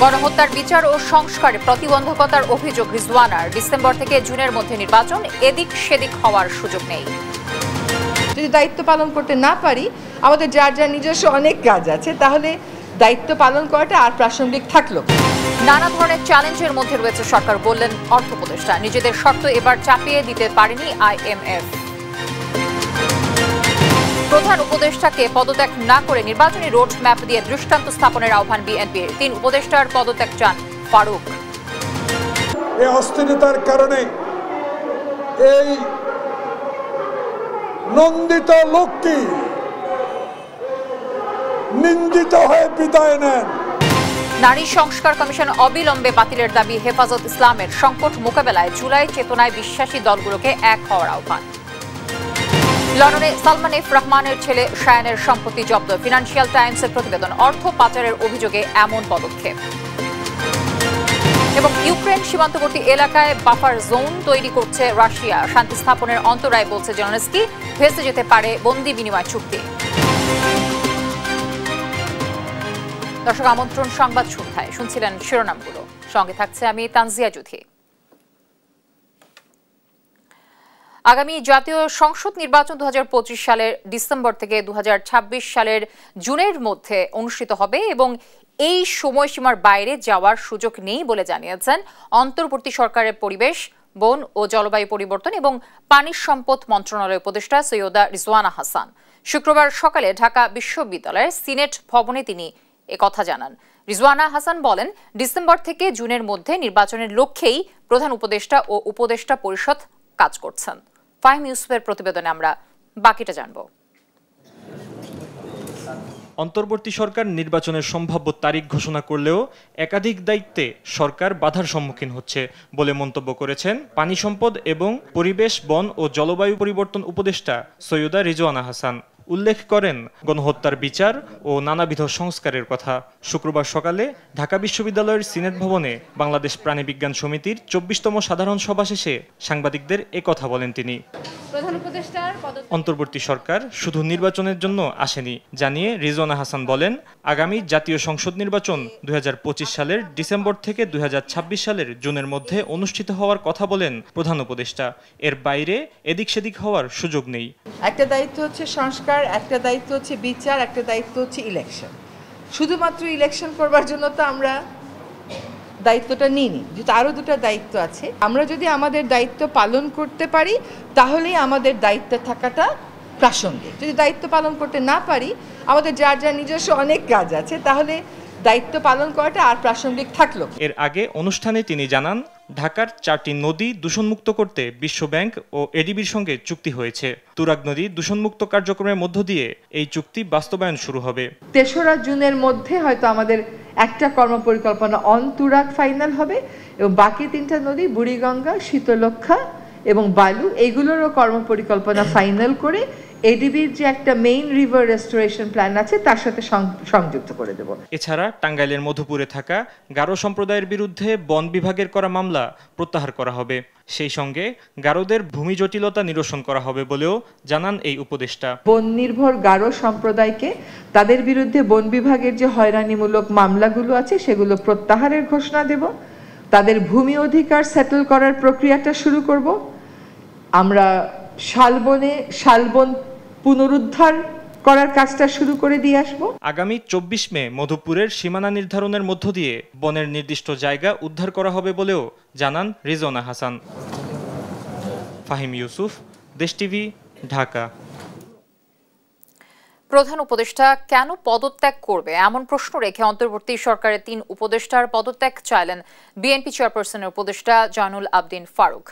গণহত্যার বিচার ও সংস্কারে প্রতিবন্ধকতার অভিযোগ রিজওয়ানার। ডিসেম্বর থেকে জুনের মধ্যে নির্বাচন, এদিক সেদিক হওয়ার সুযোগ নেই। যদি দায়িত্ব পালন করতে না পারি, আমাদের যার যার নিজস্ব অনেক কাজ আছে, তাহলে দায়িত্ব পালন করাটা আর প্রাসঙ্গিক থাকলো। নানা ধরনের চ্যালেঞ্জের মধ্যে রয়েছে সরকার, বললেন অর্থ উপদেষ্টা। নিজেদের শর্ত এবার চাপিয়ে দিতে পারেনি IMF। প্রধান উপদেষ্টাকে পদত্যাগ না করে নির্বাচনী রোড ম্যাপ দিয়ে দৃষ্টান্ত স্থাপনের আহ্বান বিএনপির। 3 উপদেষ্টার পদত্যাগ চান ফারুক। এই অস্থিরতার কারণে এই নন্দিত লোকটি নিন্দিত হয়ে বিদায় নেন। নারী সংস্কার কমিশন অবিলম্বে বাতিলের দাবি হেফাজত ইসলামের। সংকট মোকাবেলায় জুলাই চেতনায় বিশ্বাসী দলগুলোকে এক হওয়ার আহ্বান। লন্ডনে সালমান এফ রহমানের ছেলে শায়ানের সম্পত্তি জব্দ। ফিনান্সিয়াল টাইমসের প্রতিবেদন। অর্থ পাচারের অভিযোগে এমন পদক্ষেপ। এবং ইউক্রেন সীমান্তবর্তী এলাকায় বাফার জোন তৈরি করছে রাশিয়া। শান্তি স্থাপনের অন্তরায়, বলছে জেলেনস্কি। ভেসে যেতে পারে বন্দি বিনিময় চুক্তি। দর্শক, আমন্ত্রণ সংবাদ সন্ধ্যায়। শুনছিলেন শিরোনামগুলো, সঙ্গে থাকছে আমি তানজিয়া জুথি। আগামী জাতীয় সংসদ নির্বাচন 2025 সালের ডিসেম্বর থেকে 2026 সালের জুনের মধ্যে অনুষ্ঠিত হবে এবং এই সময়সীমার বাইরে যাওয়ার সুযোগ নেই বলে জানিয়েছেন অন্তর্বর্তী সরকারের পরিবেশ, বন ও জলবায়ু পরিবর্তন এবং পানি সম্পদ মন্ত্রণালয়ের উপদেষ্টা সৈয়দা রিজওয়ানা হাসান। শুক্রবার সকালে ঢাকা বিশ্ববিদ্যালয়ের সিনেট ভবনে তিনি একথা জানান। রিজওয়ানা হাসান বলেন, ডিসেম্বর থেকে জুনের মধ্যে নির্বাচনের লক্ষ্যেই প্রধান উপদেষ্টা ও উপদেষ্টা পরিষদ কাজ করছেন। ফাহিম ইউসুফের প্রতিবেদনে আমরা বাকিটা জানব। অন্তর্বর্তী সরকার নির্বাচনের সম্ভাব্য তারিখ ঘোষণা করলেও একাধিক দায়িত্বে সরকার বাধার সম্মুখীন হচ্ছে বলে মন্তব্য করেছেন পানি সম্পদ এবং পরিবেশ, বন ও জলবায়ু পরিবর্তন উপদেষ্টা সৈয়দা রিজওয়ানা হাসান। উল্লেখ করেন গণহত্যার বিচার ও নানাবিধ সংস্কারের কথা। শুক্রবার সকালে ঢাকা বিশ্ববিদ্যালয়ের সিনেট ভবনে বাংলাদেশ প্রাণীবিজ্ঞান সমিতির 24তম সাধারণ সভা শেষে সাংবাদিকদের একথা বলেন তিনি। অন্তর্বর্তী সরকার শুধু নির্বাচনের জন্য আসেনি জানিয়ে রিজওয়ানা হাসান বলেন, আগামী জাতীয় সংসদ নির্বাচন 2025 সালের ডিসেম্বর থেকে 2026 সালের জুনের মধ্যে অনুষ্ঠিত হওয়ার কথা বলেন প্রধান উপদেষ্টা। এর বাইরে এদিক সেদিক হওয়ার সুযোগ নেই। একটা দায়িত্ব হচ্ছে সংস্কার, একটা দায়িত্ব হচ্ছে বিচার, একটা দায়িত্ব হচ্ছে ইলেকশন। শুধুমাত্র ইলেকশন করবার জন্য তো আমরা দায়িত্বটা নিইনি, যেহেতু আরও 2টা দায়িত্ব আছে। আমরা যদি আমাদের দায়িত্ব পালন করতে পারি, তাহলেই আমাদের দায়িত্বে থাকাটা প্রাসঙ্গিক। যদি দায়িত্ব পালন করতে না পারি, আমাদের যার যার নিজস্ব অনেক কাজ আছে, তাহলে দায়িত্ব পালন করাটা আর প্রাসঙ্গিক থাকলো। এর আগে অনুষ্ঠানে তিনি জানান, ঢাকার 4টি নদী দূষণমুক্ত করতে বিশ্ব ব্যাংক ও এডিবির সঙ্গে চুক্তি হয়েছে। তুরাগ নদী দূষণমুক্ত কার্যক্রমের মধ্য দিয়ে এই চুক্তি বাস্তবায়ন শুরু হবে। 3রা জুনের মধ্যে হয়তো আমাদের একটা কর্মপরিকল্পনা অন তুরাগ ফাইনাল হবে এবং বাকি 3টা নদী বুড়িগঙ্গা, শীতলক্ষা এবং বালু, এইগুলোরও কর্মপরিকল্পনা ফাইনাল করে এডিবির যে একটা মেইন রিভার রেস্টোরেশন প্ল্যান আছে তার সাথে সংযুক্ত করে দেব। এছাড়া টাঙ্গাইলের মধুপুরে থাকা গারো সম্প্রদায়ের বিরুদ্ধে বন বিভাগের করা মামলা প্রত্যাহার করা হবে। সেই সঙ্গে গারোদের ভূমি জটিলতা নিরসন করা হবে বলেও জানান এই উপদেষ্টা। বন নির্ভর গারো সম্প্রদায়কে তাদের বিরুদ্ধে বন বিভাগের যে হয়রানিমূলক মামলাগুলো আছে সেগুলো প্রত্যাহারের ঘোষণা দেব। তাদের ভূমি অধিকার সেটেল করার প্রক্রিয়াটা শুরু করব। আমরা শালবন পুনরুদ্ধার করার কাজটা শুরু করে দিয়ে আসবো। আগামী 24 মে মধুপুরের সীমানা নির্ধারণের মধ্য দিয়ে বনের নির্দিষ্ট জায়গা উদ্ধার করা হবে বলেও জানান রিজওয়ানা হাসান। ফাহিম ইউসুফ, দেশ টিভি, ঢাকা। প্রধান উপদেষ্টা কেন পদত্যাগ করবে এমন প্রশ্ন রেখে অন্তর্বর্তী সরকারের 3 উপদেষ্টার পদত্যাগ চাইলেন বিএনপি চেয়ারপারসনের উপদেষ্টা জয়নুল আবদিন ফারুক।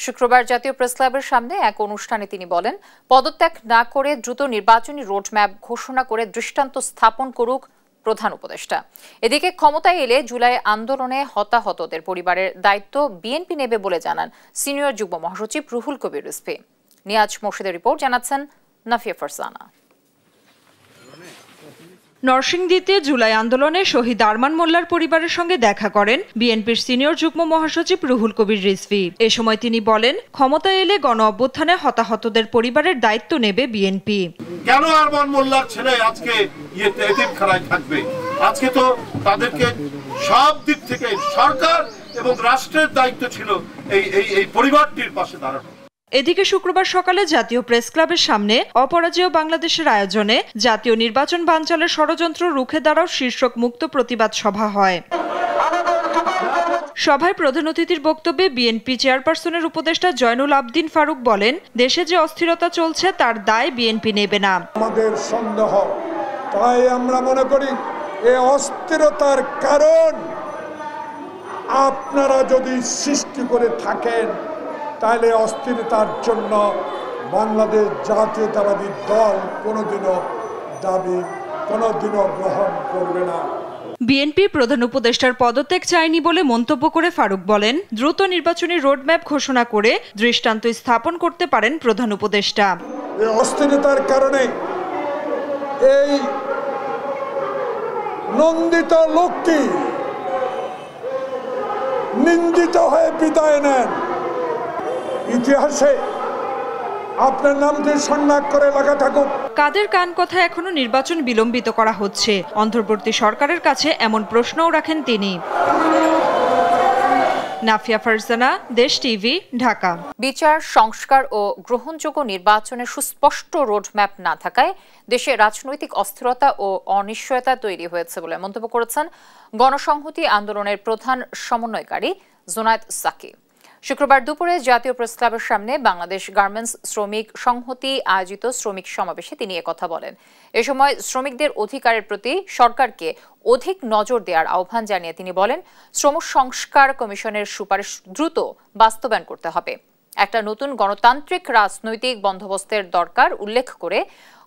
শুক্রবার জাতীয় প্রেস ক্লাবের সামনে এক অনুষ্ঠানে তিনি বলেন, পদত্যাগ না করে দ্রুত নির্বাচনী রোডম্যাপ ঘোষণা করে দৃষ্টান্ত স্থাপন করুক প্রধান উপদেষ্টা। এদিকে ক্ষমতায় এলে জুলাই আন্দোলনে হতাহতদের পরিবারের দায়িত্ব বিএনপি নেবে বলে জানান সিনিয়র যুগ্ম মহাসচিব রুহুল কবির রিজভী। নিয়াজ মোর্শেদের রিপোর্ট, জানাচ্ছেন নাফিয়া ফারজানা। নরসিংদীতে জুলাই আন্দোলনে শহীদ আরমান মোল্লার পরিবারের সঙ্গে দেখা করেন বিএনপির সিনিয়র যুগ্ম মহাসচিব রুহুল কবির রিজভী। এ সময় তিনি বলেন, ক্ষমতায় এলে গণ অভ্যুত্থানে হতাহতদের পরিবারের দায়িত্ব নেবে বিএনপি। কেন আরমান মোল্লার ছেলে আজকে এতিমখানায় থাকবে? আজকে তো তাদেরকে সব দিক থেকে সরকার এবং রাষ্ট্রের দায়িত্ব ছিল এই পরিবারটির পাশে দাঁড়ানো। এদিকে শুক্রবার সকালে জাতীয় প্রেস ক্লাবের সামনে অপরাজেয় বাংলাদেশের আয়োজনে জাতীয় নির্বাচন বানচালের ষড়যন্ত্র রুখে দাঁড়াও শীর্ষক মুক্ত প্রতিবাদ সভা হয়। সভায় প্রধান অতিথির বক্তব্যে বিএনপি চেয়ারপারসনের উপদেষ্টা জয়নুল আবদিন ফারুক বলেন, দেশে যে অস্থিরতা চলছে তার দায় বিএনপি নেবে না। আমাদের সন্দেহ, তাই আমরা মনে করি এই অস্থিরতার কারণ আপনারা যদি সৃষ্টি করে থাকেন তাহলে অস্থিরতার জন্য বাংলাদেশ জাতীয়তাবাদী দল কোনোদিনও গ্রহণ করবে না। বিএনপি প্রধান উপদেষ্টার পদত্যাগ চায়নি বলে মন্তব্য করে ফারুক বলেন, দ্রুত নির্বাচনী রোডম্যাপ ঘোষণা করে দৃষ্টান্ত স্থাপন করতে পারেন প্রধান উপদেষ্টা। এই অস্থিরতার কারণে এই নন্দিত লোকটি নিন্দিত হয়ে বিদায় নেন। ইতিহাসে আপনার নামটি সন্ন্যাস করে লেখা থাকুক। কাদের কান কথা এখনো নির্বাচন বিলম্বিত করা হচ্ছে, অন্তর্বর্তী সরকারের কাছে এমন প্রশ্নও রাখেন তিনি। নাফিয়া ফারজানা, দেশ টিভি, ঢাকা। বিচার, সংস্কার ও গ্রহণযোগ্য নির্বাচনের সুস্পষ্ট রোডম্যাপ না থাকায় দেশে রাজনৈতিক অস্থিরতা ও অনিশ্চয়তা তৈরি হয়েছে বলে মন্তব্য করেছেন গণসংহতি আন্দোলনের প্রধান সমন্বয়কারী জুনায়েদ সাকি। শুক্রবার দুপুরে জাতীয় প্রেস ক্লাবের সামনে বাংলাদেশ গার্মেন্টস শ্রমিক সংহতি আয়োজিত শ্রমিক সমাবেশে তিনি একথা বলেন। এ সময় শ্রমিকদের অধিকারের প্রতি সরকারকে অধিক নজর দেওয়ার আহ্বান জানিয়ে তিনি বলেন, শ্রম সংস্কার কমিশনের সুপারিশ দ্রুত বাস্তবায়ন করতে হবে। একটা নতুন গণতান্ত্রিক রাজনৈতিক বন্দোবস্তের দরকার উল্লেখ করে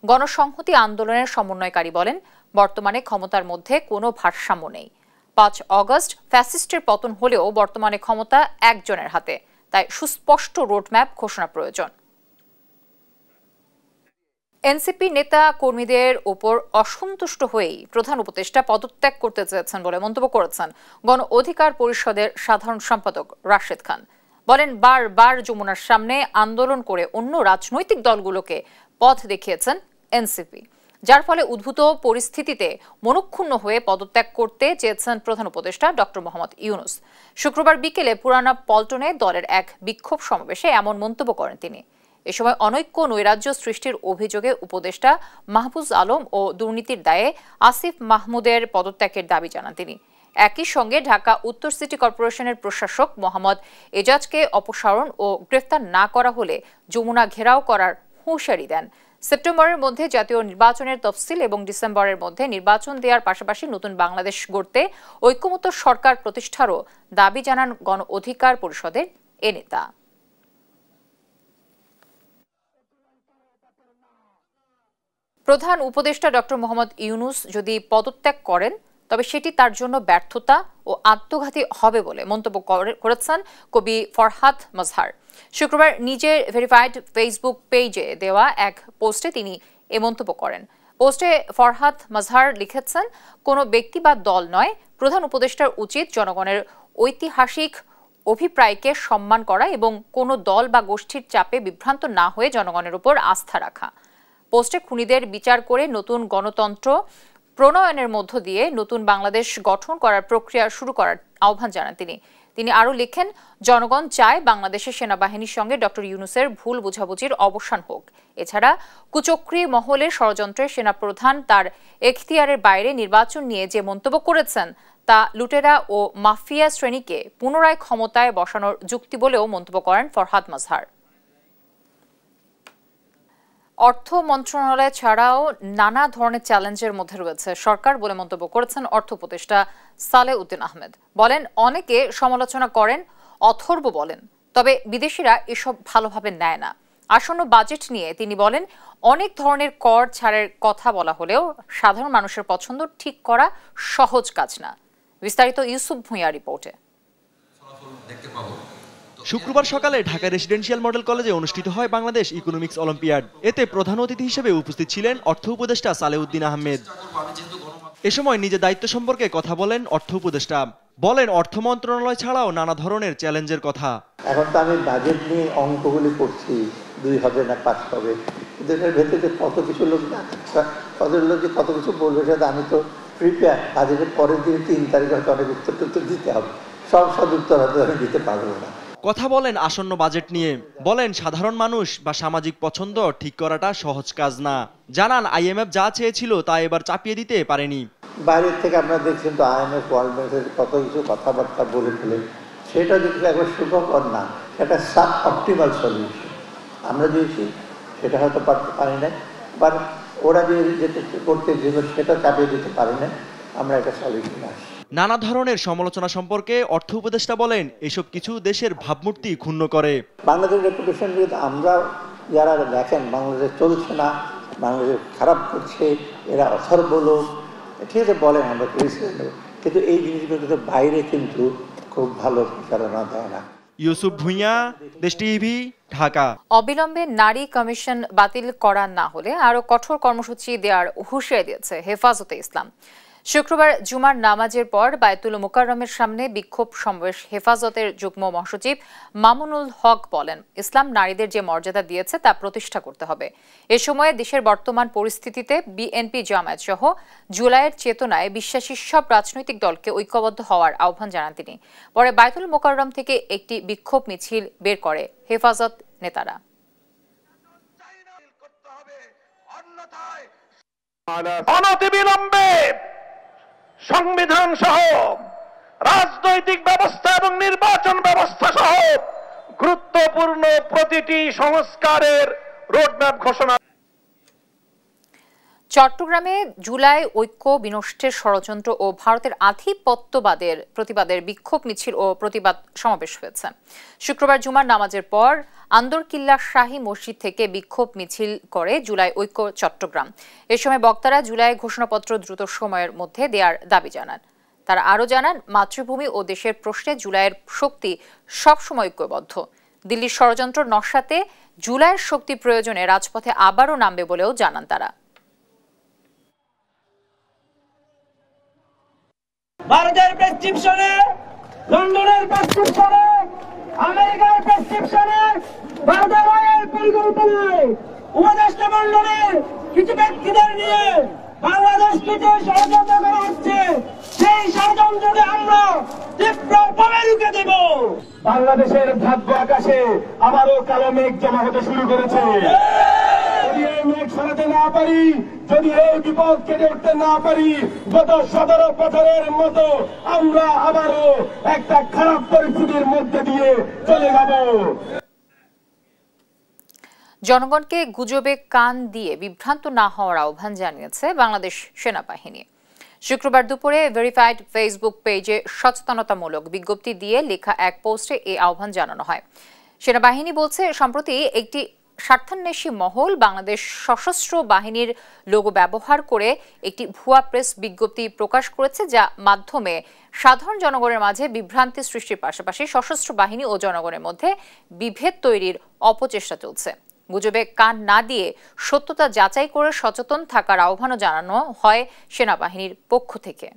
গণসংহতি আন্দোলনের সমন্বয়কারী বলেন, বর্তমানে ক্ষমতার মধ্যে কোনো ভারসাম্য নেই। 5 অগস্ট ফ্যাসিস্টের পতন হলেও বর্তমানে ক্ষমতা একজনের হাতে, তাই সুস্পষ্ট রোডম্যাপ ঘোষণা প্রয়োজন। এনসিপি নেতা কর্মীদের উপর অসন্তুষ্ট হয়েই প্রধান উপদেষ্টা পদত্যাগ করতে চেয়েছেন বলে মন্তব্য করেছেন গণ অধিকার পরিষদের সাধারণ সম্পাদক রাশেদ খান। বলেন, বারবার যমুনার সামনে আন্দোলন করে অন্য রাজনৈতিক দলগুলোকে পথ দেখিয়েছেন এনসিপি, যার ফলে উদ্ভূত পরিস্থিতিতে মনক্ষুণ্ণ হয়ে পদত্যাগ করতে চেয়েছেন প্রধান উপদেষ্টা ডক্টর মোহাম্মদ ইউনূস। শুক্রবার বিকেলে পুরানা পল্টনে দলের এক বিক্ষোভ সমাবেশে এমন মন্তব্য করেন তিনি। এ সময় অনৈক্য নৈরাজ্য সৃষ্টির অভিযোগে উপদেষ্টা মাহফুজ আলম ও দুর্নীতির দায়ে আসিফ মাহমুদের পদত্যাগের দাবি জানান তিনি। একই সঙ্গে ঢাকা উত্তর সিটি কর্পোরেশনের প্রশাসক মোহাম্মদ এজাজকে অপসারণ ও গ্রেফতার না করা হলে যমুনা ঘেরাও করার হুঁশিয়ারি দেন। সেপ্টেম্বরের মধ্যে জাতীয় নির্বাচনের তফসিল এবং ডিসেম্বরের মধ্যে নির্বাচন দেওয়ার পাশাপাশি নতুন বাংলাদেশ গড়তে ঐক্যমত্য সরকার প্রতিষ্ঠারও দাবি জানান গণ অধিকার পরিষদের এ নেতা। প্রধান উপদেষ্টা ডক্টর মোহাম্মদ ইউনূস যদি পদত্যাগ করেন তবে সেটি তার জন্য ব্যর্থতা ও আত্মঘাতী হবে বলে মন্তব্য করেছেন কবি ফরহাদ মজহার। শুক্রবার নিজের ভেরিফাইড ফেসবুক পেজে দেওয়া এক পোস্টে তিনি এ মন্তব্য করেন। পোস্টে ফরহাদ মজহার লিখেছেন, কোনো ব্যক্তি বা দল নয়, প্রধান উপদেষ্টার উচিত জনগণের ঐতিহাসিক অভিপ্রায়কে সম্মান করা এবং কোনো দল বা গোষ্ঠীর চাপে বিভ্রান্ত না হয়ে জনগণের উপর আস্থা রাখা। পোস্টে খুনিদের বিচার করে নতুন গণতন্ত্র প্রণয়নের মধ্য দিয়ে নতুন বাংলাদেশ গঠন করার প্রক্রিয়া শুরু করার আহ্বান জানান তিনি আরও লিখেন, জনগণ চায় বাংলাদেশের সেনাবাহিনীর সঙ্গে ডক্টর ইউনূসের ভুল বোঝাবুঝির অবসান হোক। এছাড়া কুচক্রী মহলের ষড়যন্ত্রে সেনাপ্রধান তার এখতিয়ারের বাইরে নির্বাচন নিয়ে যে মন্তব্য করেছেন তা লুটেরা ও মাফিয়া শ্রেণীকে পুনরায় ক্ষমতায় বসানোর যুক্তি বলেও মন্তব্য করেন ফরহাদ মজহার। অর্থ মন্ত্রণালয় ছাড়াও নানা ধরনের চ্যালেঞ্জের মধ্যে রয়েছে সরকার বলে মন্তব্য করেছেন অর্থ উপদেষ্টা সালেউদ্দিন আহমেদ। বলেন, অনেকে সমালোচনা করেন, অথর্ব বলেন, তবে বিদেশিরা এসব ভালোভাবে নেয় না। আসন্ন বাজেট নিয়ে তিনি বলেন, অনেক ধরনের কর ছাড়ের কথা বলা হলেও সাধারণ মানুষের পছন্দ ঠিক করা সহজ কাজ না। বিস্তারিত ইউসুফ ভুঁইয়া রিপোর্টে। শুক্রবার সকালে ঢাকা রেসিডেন্সিয়াল মডেল কলেজে অনুষ্ঠিত হয় বাংলাদেশ ইকোনমিক্স অলিম্পিয়াড। এতে প্রধান অতিথি হিসেবে উপস্থিত ছিলেন অর্থ উপদেষ্টা সালেউদ্দিন আহমেদ। এ সময় নিজের দায়িত্ব সম্পর্কে কথা বলেন অর্থ উপদেষ্টা। বলেন, অর্থ মন্ত্রণালয় ছাড়াও নানা ধরনের চ্যালেঞ্জের কথা। এখন তো আমি বাজেট নিয়ে অঙ্কগুলি করছি, 2 হবে না 5 হবে, কিন্তু এর ভেতরে কত কিছু লোক না, কত লোক যে কত কিছু বলবে সেটা আমি তো প্রিপেয়ার বাজেটের পরের দিন 3 তারিখে হয়তো অনেক উত্তর দিতে হবে, সব উত্তর হয়তো আমি দিতে পারবো না। কথা বলেন আসন্ন বাজেট নিয়ে, বলেন সাধারণ মানুষ বা সামাজিক পছন্দ ঠিক করাটা সহজ কাজ না। জানান IMF যা চেয়েছিল তা এবার চাপিয়ে দিতে পারেনি। বাইরের থেকে আপনারা দেখছেন তো IMF ওয়ার্ল্ড ব্যাংকের কত কিছু কথাবার্তা বলে ফেলে, সেটা দেখলে একবার সুখকর না, এটা সাব অপটিমাল সলিউশন। আমরা দিয়েছি সেটা হয়তো পারি না, বা ওরা যেটা করতে দিল সেটা চাপিয়ে দিতে পারি না, আমরা একটা সলিউশন আসি। নানা ধরনের সমালোচনা সম্পর্কে অর্থ উপদেষ্টা বলেন এসব কিছু দেশের ভাবমূর্তি ক্ষুণ্ণ করে। বাংলাদেশের রেপুটেশন যদি আমরা যারা দেখেন বাংলাদেশ চলছে না, বাংলাদেশ খারাপ করছে, এরা অথর্ব লোক, ঠিক আছে বলেন, আমরা ক্রিটিসাইজ নেব, কিন্তু এই জিনিসগুলো কিন্তু বাইরে কিন্তু খুব ভালো প্রচারণা দেয় না। ইউসুফ ভুঁইয়া, দেশ টিভি, ঢাকা। অবিলম্বে নারী কমিশন বাতিল করা না হলে আরো কঠোর কর্মসূচি দেওয়ার হুঁশিয়ারি দিয়েছে হেফাজতে ইসলাম। শুক্রবার জুমার নামাজের পর বায়তুল মোকাররমের সামনে বিক্ষোভ সমাবেশ হেফাজতের যুগ্ম মহাসচিব মামুনুল হক বলেন, ইসলাম নারীদের যে মর্যাদা দিয়েছে তা প্রতিষ্ঠা করতে হবে। এ সময়ে দেশের বর্তমান পরিস্থিতিতে বিএনপি জামায়াত সহ জুলাইয়ের চেতনায় বিশ্বাসী সব রাজনৈতিক দলকে ঐক্যবদ্ধ হওয়ার আহ্বান জানান তিনি। পরে বায়তুল মোকাররম থেকে একটি বিক্ষোভ মিছিল বের করে হেফাজত নেতারা। অনতিবিলম্বে সংবিধান সহ রাজনৈতিক ব্যবস্থা এবং নির্বাচন ব্যবস্থা সহ গুরুত্বপূর্ণ প্রতিটি সংস্কারের রোডম্যাপ ঘোষণা। চট্টগ্রামে জুলাই ঐক্য বিনষ্টের ষড়যন্ত্র ও ভারতের আধিপত্যবাদের প্রতিবাদের বিক্ষোভ মিছিল ও প্রতিবাদ সমাবেশ হয়েছে। শুক্রবার জুমার নামাজের পর আন্দরকিল্লা শাহী মসজিদ থেকে বিক্ষোভ মিছিল করে জুলাই ঐক্য চট্টগ্রাম। এ সময় বক্তারা জুলাই ঘোষণাপত্র দ্রুত সময়ের মধ্যে দেওয়ার দাবি জানান। তারা আরও জানান, মাতৃভূমি ও দেশের প্রশ্নে জুলাইয়ের শক্তি সবসময় ঐক্যবদ্ধ। দিল্লির ষড়যন্ত্র নস্যাতে জুলাইয়ের শক্তি প্রয়োজনে রাজপথে আবারও নামবে বলেও জানান তারা। ভারতের প্রেসক্রিপশনে, লন্ডনের প্রেসক্রিপশনে, আমেরিকার প্রেসক্রিপশনে, ভারতের আইনের পরিকল্পনায় উপদেষ্টা মণ্ডলীর কিছু ব্যক্তিদের নিয়ে বাংলাদেশকে যে ষড়যন্ত্র করা হচ্ছে, সেই ষড়যন্ত্রকে আমরা তীব্রভাবে রুখে দেব। বাংলাদেশের ভাগ্য আকাশে আবারও কালো মেঘ জমা হতে শুরু করেছে। যদি এই মেঘ সরাতে না পারি, যদি এই বিপদ কেটে উঠতে না পারি, গত 17 বছরের মতো আমরা আবারও একটা খারাপ পরিস্থিতির মধ্যে দিয়ে চলে যাব। জনগণকে গুজবে কান দিয়ে বিভ্রান্ত না হওয়ার আহ্বান জানিয়েছে বাংলাদেশ সেনাবাহিনী। শুক্রবার দুপুরে ভেরিফাইড ফেসবুক পেজে সচেতনতামূলক বিজ্ঞপ্তি দিয়ে লেখা এক পোস্টে এই আহ্বান জানানো হয়। সেনাবাহিনী বলছে, সম্প্রতি একটি স্বার্থান্বেষী মহল বাংলাদেশ সশস্ত্র বাহিনীর লোগো ব্যবহার করে একটি ভুয়া প্রেস বিজ্ঞপ্তি প্রকাশ করেছে, যা মাধ্যমে সাধারণ জনগণের মাঝে বিভ্রান্তি সৃষ্টির পাশাপাশি সশস্ত্র বাহিনী ও জনগণের মধ্যে বিভেদ তৈরির অপচেষ্টা চলছে। গুজবে কান না দিয়ে সত্যতা যাচাই করে সচেতন থাকার আহ্বানও জানানো হয় সেনাবাহিনীর পক্ষ থেকে।